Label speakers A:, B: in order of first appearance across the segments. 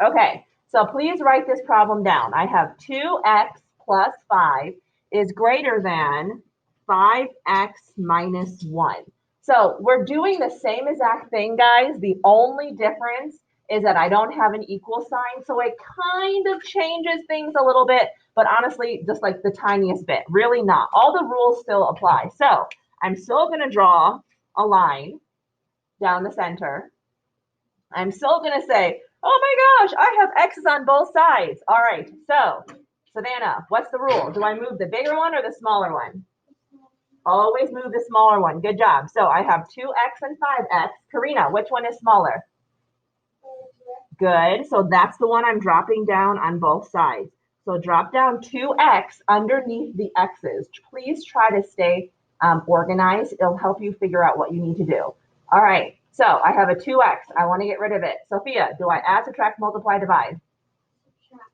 A: Okay, so please write this problem down. I have 2x plus 5 is greater than 5x minus 1. So we're doing the same exact thing, guys. The only difference is that I don't have an equal sign, so it kind of changes things a little bit, but honestly, just like the tiniest bit, really not. All the rules still apply. So I'm still going to draw a line down the center. I'm still going to say, oh my gosh, I have X's on both sides. All right, so Savannah, what's the rule? Do I move the bigger one or the smaller one? Always move the smaller one. Good job. So I have 2x and 5x. Karina, which one is smaller? Good. So that's the one I'm dropping down on both sides. So drop down 2x underneath the x's. Please try to stay organized. It'll help you figure out what you need to do. All right. So I have a 2x. I want to get rid of it. Sophia, do I add, subtract, multiply, divide?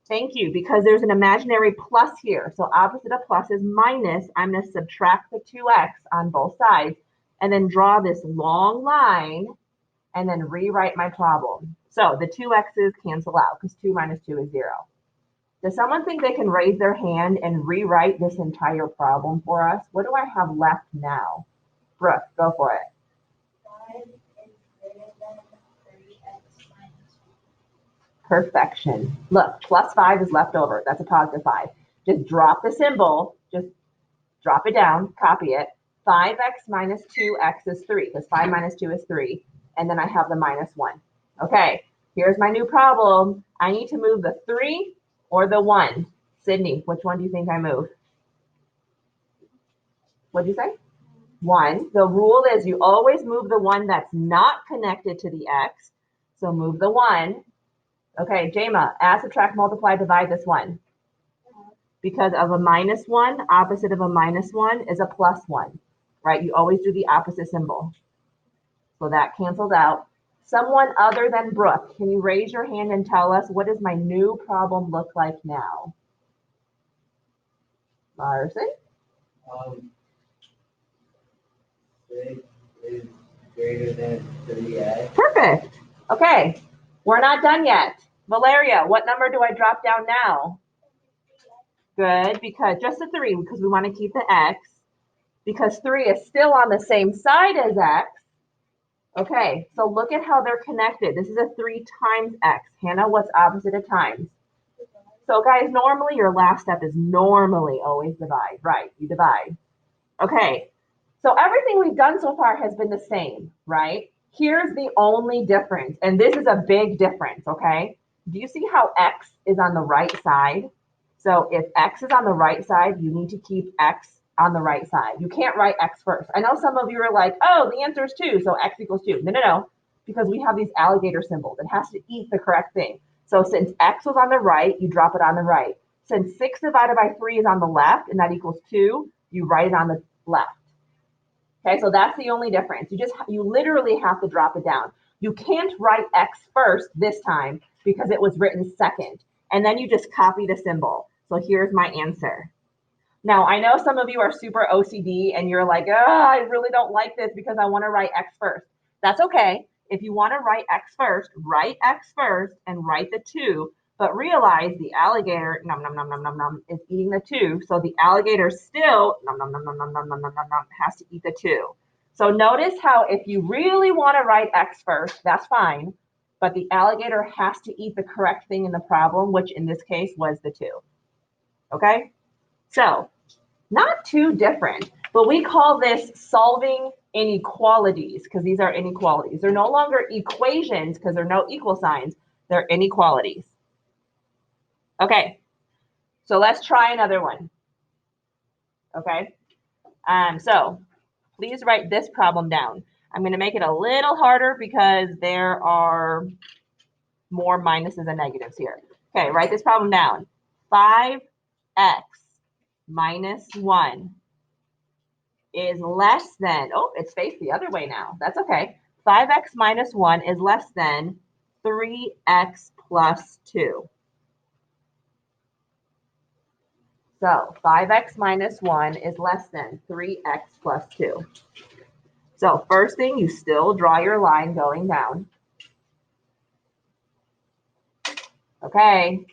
A: Thank you, because there's an imaginary plus here. So opposite of plus is minus. I'm going to subtract the 2x on both sides and then draw this long line and then rewrite my problem. So the 2x's cancel out because 2 minus 2 is 0. Does someone think they can raise their hand and rewrite this entire problem for us? What do I have left now? Brooke, go for it.
B: 5 is greater than 3x minus 1.
A: Perfection. Look, plus 5 is left over. That's a positive 5. Just drop the symbol. Just drop it down. Copy it. 5x minus 2x is 3 because 5 minus 2 is 3. And then I have the minus 1. Okay, here's my new problem. I need to move the 3 or the 1. Sydney, which one do you think I move? What'd you say? 1. The rule is you always move the one that's not connected to the x. So move the 1. Okay, Jama, add, subtract, multiply, divide this one. Because of a minus 1, opposite of a minus 1 is a plus 1, right? You always do the opposite symbol. So that cancels out. Someone other than Brooke, can you raise your hand and tell us what does my new problem look like now? Larson?
C: 6 is greater than 3x.
A: Perfect. Okay, we're not done yet. Valeria, what number do I drop down now? Good, because just a 3, because we want to keep the x. Because 3 is still on the same side as x. Okay, so look at how they're connected. This is a 3 times x. Hannah, what's opposite of times? So guys, normally your last step is normally always divide. Right, you divide. Okay, so everything we've done so far has been the same, right? Here's the only difference, and this is a big difference, okay? Do you see how x is on the right side? So if x is on the right side, you need to keep x on the right side. You can't write x first. I know some of you are like, oh, the answer is 2, so x equals 2. No, because we have these alligator symbols. It has to eat the correct thing. So since x was on the right, you drop it on the right. Since 6 divided by 3 is on the left, and that equals 2, you write it on the left. Okay, so that's the only difference. You literally have to drop it down. You can't write x first this time because it was written second. And then you just copy the symbol. So here's my answer. Now, I know some of you are super OCD and you're like, oh, I really don't like this because I want to write x first. That's okay. If you want to write x first and write the 2, but realize the alligator is eating the 2. So the alligator still has to eat the 2. So notice how if you really want to write x first, that's fine. But the alligator has to eat the correct thing in the problem, which in this case was the 2. Okay? So not too different, but we call this solving inequalities because these are inequalities. They're no longer equations because there are no equal signs. They're inequalities. Okay, so let's try another one. Okay, so please write this problem down. I'm going to make it a little harder because there are more minuses and negatives here. Okay, write this problem down. 5x minus 1 is less than, oh, it's faced the other way now. That's okay. 5x minus 1 is less than 3x plus 2. So 5x minus 1 is less than 3x plus 2. So first thing, you still draw your line going down. Okay.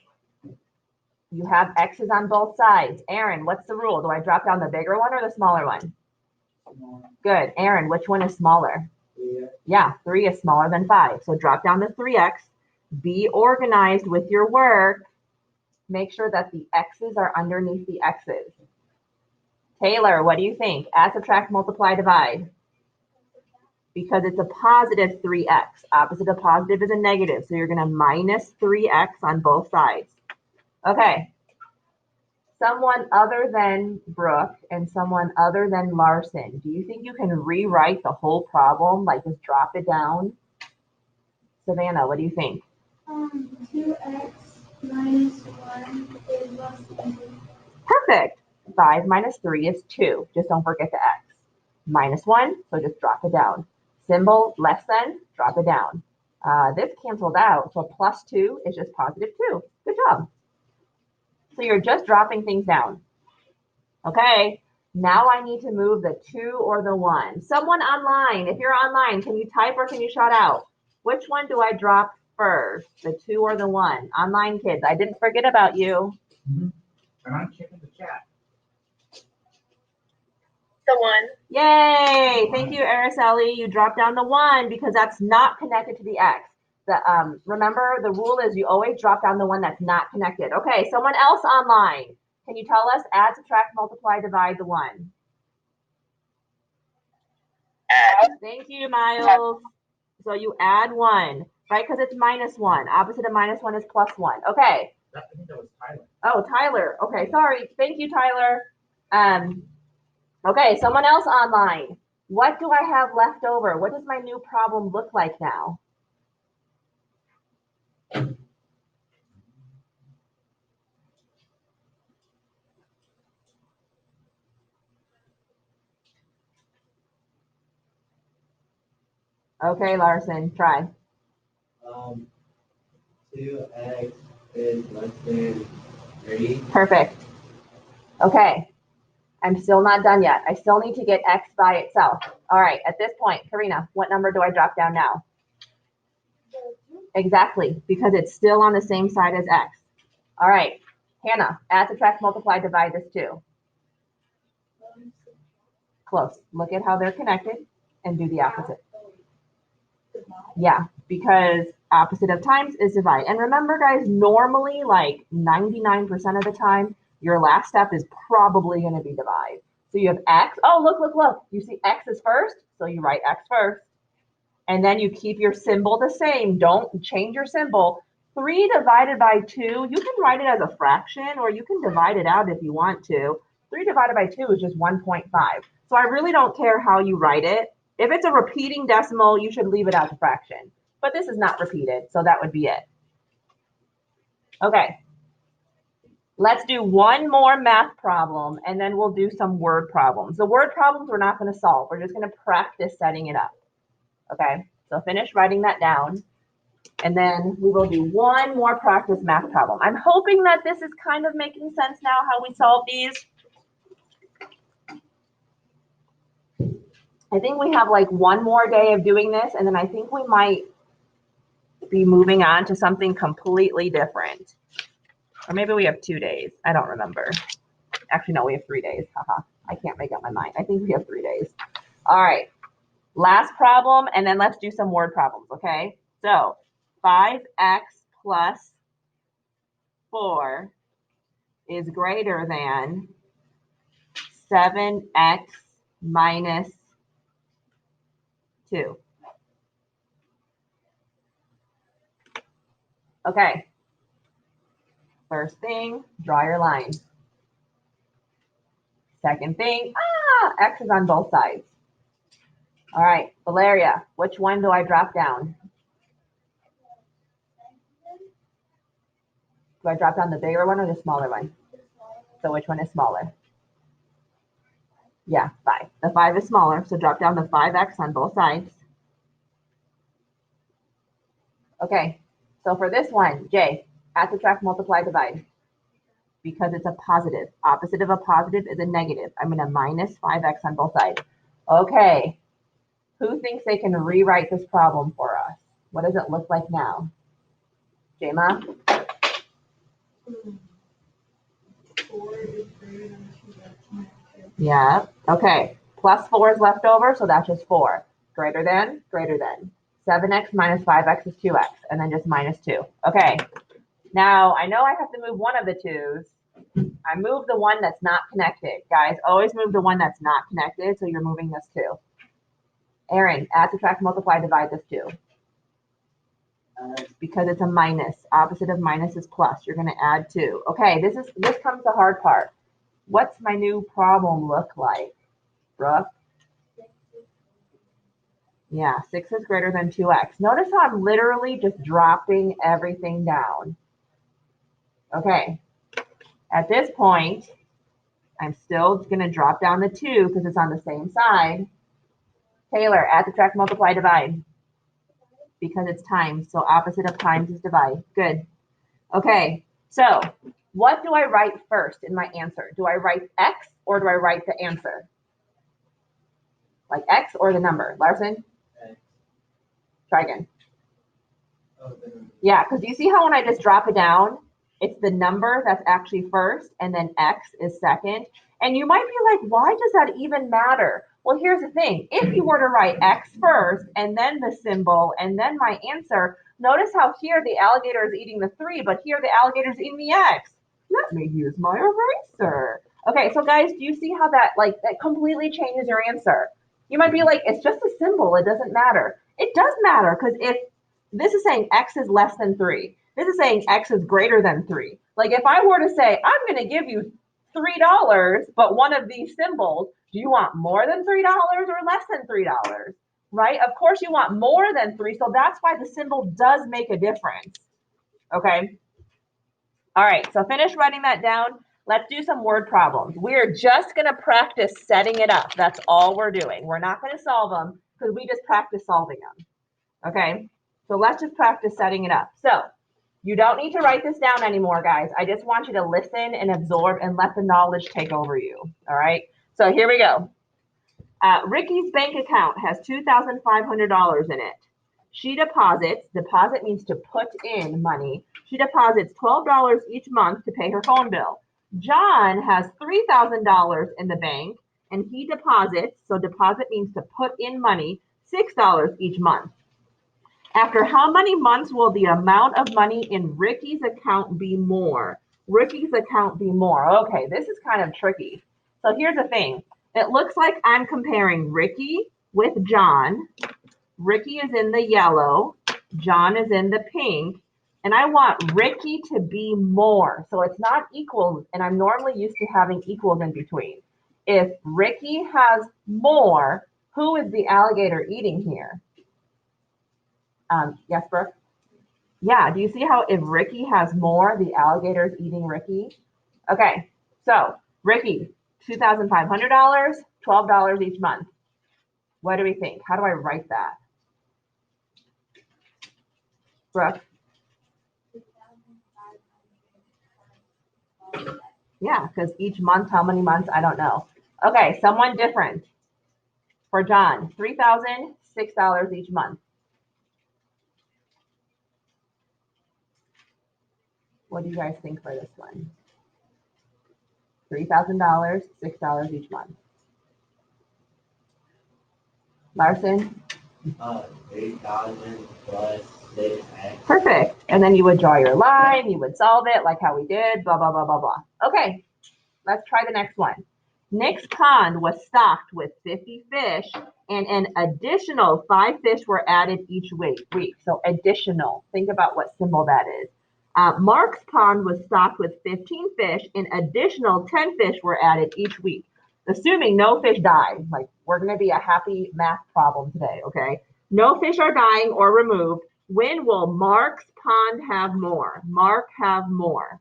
A: You have x's on both sides. Aaron, what's the rule? Do I drop down the bigger one or the smaller one? Good. Aaron, which one is smaller?
C: 3x.
A: Yeah, 3 is smaller than 5. So drop down the 3x. Be organized with your work. Make sure that the x's are underneath the x's. Taylor, what do you think? Add, subtract, multiply, divide. Because it's a positive 3x. Opposite of positive is a negative. So you're going to minus 3x on both sides. Okay. Someone other than Brooke and someone other than Larson, do you think you can rewrite the whole problem? Like just drop it down? Savannah, what do you think?
B: 2x minus 1 is less than 2.
A: Perfect. 5 minus 3 is 2. Just don't forget the x. Minus 1, so just drop it down. Symbol less than, drop it down. This canceled out, so plus 2 is just positive 2. Good job. So you're just dropping things down. Okay, now I need to move the 2 or the 1. Someone online, if you're online, can you type or can you shout out? Which one do I drop first, the 2 or the 1? Online kids, I didn't forget about you.
D: And I'm checking the chat.
B: The 1.
A: Yay! Thank you, Araceli. You dropped down the 1 because that's not connected to the x. Remember, the rule is you always drop down the one that's not connected. Okay, someone else online. Can you tell us? Add, subtract, multiply, divide the 1.
B: Add.
A: Thank you, Miles. So you add 1, right? Because it's minus 1. Opposite of minus 1 is plus 1. Okay.
D: I think that was Tyler.
A: Oh, Tyler. Okay, sorry. Thank you, Tyler. Okay, someone else online. What do I have left over? What does my new problem look like now? Okay, Larson, try.
C: 2x is less than 3.
A: Perfect. Okay, I'm still not done yet. I still need to get x by itself. All right, at this point, Karina, what number do I drop down now? Exactly, because it's still on the same side as x. All right, Hannah, add, subtract, multiply, divide this too. Close. Look at how they're connected and do the opposite. Yeah, because opposite of times is divide. And remember, guys, normally like 99% of the time, your last step is probably going to be divide. So you have x. Oh, look. You see x is first, so you write x first. And then you keep your symbol the same. Don't change your symbol. 3 divided by 2, you can write it as a fraction, or you can divide it out if you want to. 3 divided by 2 is just 1.5. So I really don't care how you write it. If it's a repeating decimal, you should leave it as a fraction. But this is not repeated, so that would be it. Okay. Let's do one more math problem, and then we'll do some word problems. The word problems we're not going to solve. We're just going to practice setting it up. Okay, so finish writing that down. And then we will do one more practice math problem. I'm hoping that this is kind of making sense now how we solve these. I think we have like one more day of doing this, and then I think we might be moving on to something completely different. Or maybe we have 2 days. I don't remember. Actually, no, we have 3 days. Haha. I can't make up my mind. I think we have 3 days. All right. Last problem, and then let's do some word problems, okay? So 5x plus 4 is greater than 7x minus 2. Okay. First thing, draw your line. Second thing, x is on both sides. All right, Valeria, which one do I drop down? Do I drop down the bigger one or the smaller one? So which one is smaller? Yeah, 5. The 5 is smaller, so drop down the 5x on both sides. Okay, so for this one, Jay, add, subtract, multiply, divide. Because it's a positive. Opposite of a positive is a negative. I'm going to minus 5x on both sides. Okay, who thinks they can rewrite this problem for us? What does it look like now? Jema? Yeah. Okay. Plus 4 is left over, so that's just 4. Greater than, greater than. 7x minus 5x is 2x, and then just minus 2. Okay. Now, I know I have to move one of the 2's. I move the one that's not connected. Guys, always move the one that's not connected, so you're moving this 2. Aaron, add, subtract, multiply, divide this 2. Because it's a minus. Opposite of minus is plus. You're going to add 2. Okay, this comes the hard part. What's my new problem look like? Brooke? Yeah, 6 is greater than 2x. Notice how I'm literally just dropping everything down. Okay, at this point, I'm still going to drop down the 2 because it's on the same side. Taylor, add, subtract, multiply, divide. Because it's times, so opposite of times is divide. Good. Okay, so what do I write first in my answer? Do I write x or do I write the answer? Like x or the number? Larson?
C: X.
A: Try again.
C: Oh, the number.
A: Yeah, because you see how when I just drop it down, it's the number that's actually first and then x is second. And you might be like, why does that even matter? Well, here's the thing. If you were to write x first and then the symbol and then my answer, notice how here the alligator is eating the 3, but here the alligator is eating the x. Let me use my eraser. Okay, so guys, do you see how that completely changes your answer? You might be like, it's just a symbol. It doesn't matter. It does matter because if this is saying x is less than 3, this is saying x is greater than 3. Like if I were to say, I'm going to give you $3, but one of these symbols, do you want more than $3 or less than $3? Right? Of course you want more than 3, so that's why the symbol does make a difference. Okay? All right, so finish writing that down. Let's do some word problems. We're just going to practice setting it up. That's all we're doing. We're not going to solve them because we just practice solving them. Okay? So let's just practice setting it up. So you don't need to write this down anymore, guys. I just want you to listen and absorb and let the knowledge take over you. All right? So here we go. Ricky's bank account has $2,500 in it. She deposits, deposit means to put in money. She deposits $12 each month to pay her phone bill. John has $3,000 in the bank and he deposits, so deposit means to put in money, $6 each month. After how many months will the amount of money in Ricky's account be more? Ricky's account be more. Okay, this is kind of tricky. So here's the thing. It looks like I'm comparing Ricky with John. Ricky is in the yellow. John is in the pink. And I want Ricky to be more. So it's not equal. And I'm normally used to having equals in between. If Ricky has more, who is the alligator eating here? Yes, Brooke? Yeah, do you see how if Ricky has more, the alligator is eating Ricky? Okay, so Ricky, $2,500, $12 each month. What do we think? How do I write that? Brooke? Yeah, because each month, how many months? I don't know. Okay, someone different. For John, $3,000, $6 each month. What do you guys think for this one? $3,000, $6 each month. Larson?
C: 3,000 plus 6x.
A: Perfect. And then you would draw your line, you would solve it like how we did, blah, blah, blah, blah, blah. Okay, let's try the next one. Nick's pond was stocked with 50 fish and an additional 5 fish were added each week. So additional, think about what symbol that is. Mark's pond was stocked with 15 fish and additional 10 fish were added each week. Assuming no fish died, like we're gonna be a happy math problem today, okay? No fish are dying or removed. When will Mark's pond have more? Mark have more.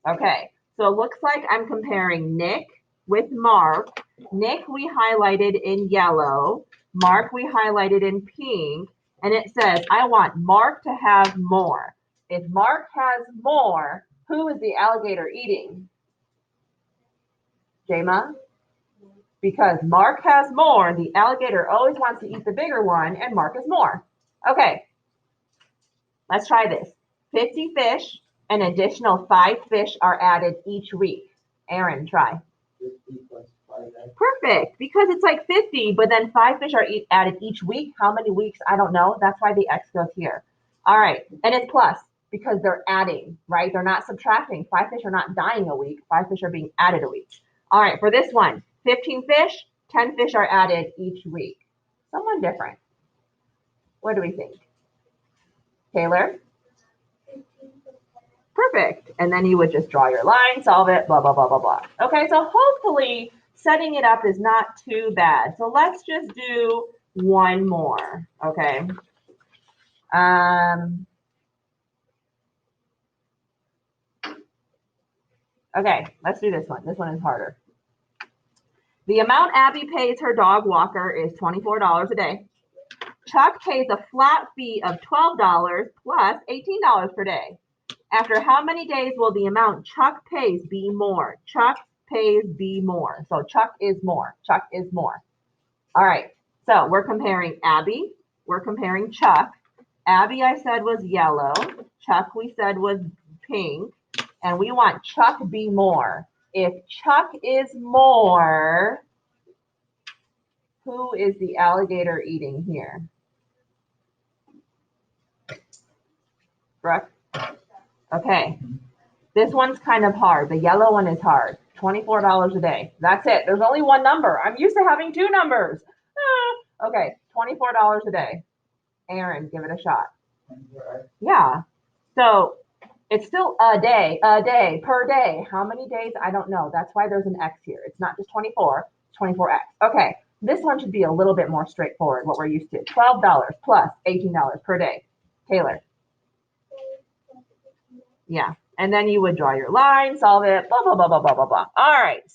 A: Okay, so it looks like I'm comparing Nick with Mark. Nick we highlighted in yellow. Mark we highlighted in pink. And it says, I want Mark to have more. If Mark has more, who is the alligator eating? Jayma? Because Mark has more, the alligator always wants to eat the bigger one, and Mark is more. Okay, let's try this. 50 fish, an additional 5 fish are added each week. Aaron, try.
C: 50 plus 5x.
A: Perfect, because it's like 50, but then 5 fish are added each week. How many weeks? I don't know. That's why the X goes here. All right, and it's plus because they're adding, right? They're not subtracting. 5 fish are not dying a week. 5 fish are being added a week. All right, for this one, 15 fish, 10 fish are added each week. Someone different. What do we think? Taylor?
B: 15 plus 10.
A: Perfect. And then you would just draw your line, solve it, blah, blah, blah, blah, blah. Okay, so hopefully setting it up is not too bad. So let's just do one more, okay? Okay, let's do this one. This one is harder. The amount Abby pays her dog walker is $24 a day. Chuck pays a flat fee of $12 plus $18 per day. After how many days will the amount Chuck pays be more? Chuck pays be more. So Chuck is more. Chuck is more. All right. So we're comparing Abby. We're comparing Chuck. Abby, I said, was yellow. Chuck, we said, was pink. And we want Chuck be more. If Chuck is more, who is the alligator eating here? Brooke? Okay. This one's kind of hard. The yellow one is hard. $24 a day. That's it. There's only one number. I'm used to having two numbers. Okay, $24 a day. Aaron, give it a shot. Yeah. So it's still a day, per day. How many days? I don't know. That's why there's an X here. It's not just 24, it's 24X. Okay, this one should be a little bit more straightforward, what we're used to. $12 plus $18 per day. Taylor. Yeah. And then you would draw your line, solve it, blah, blah, blah, blah, blah, blah, blah. All right.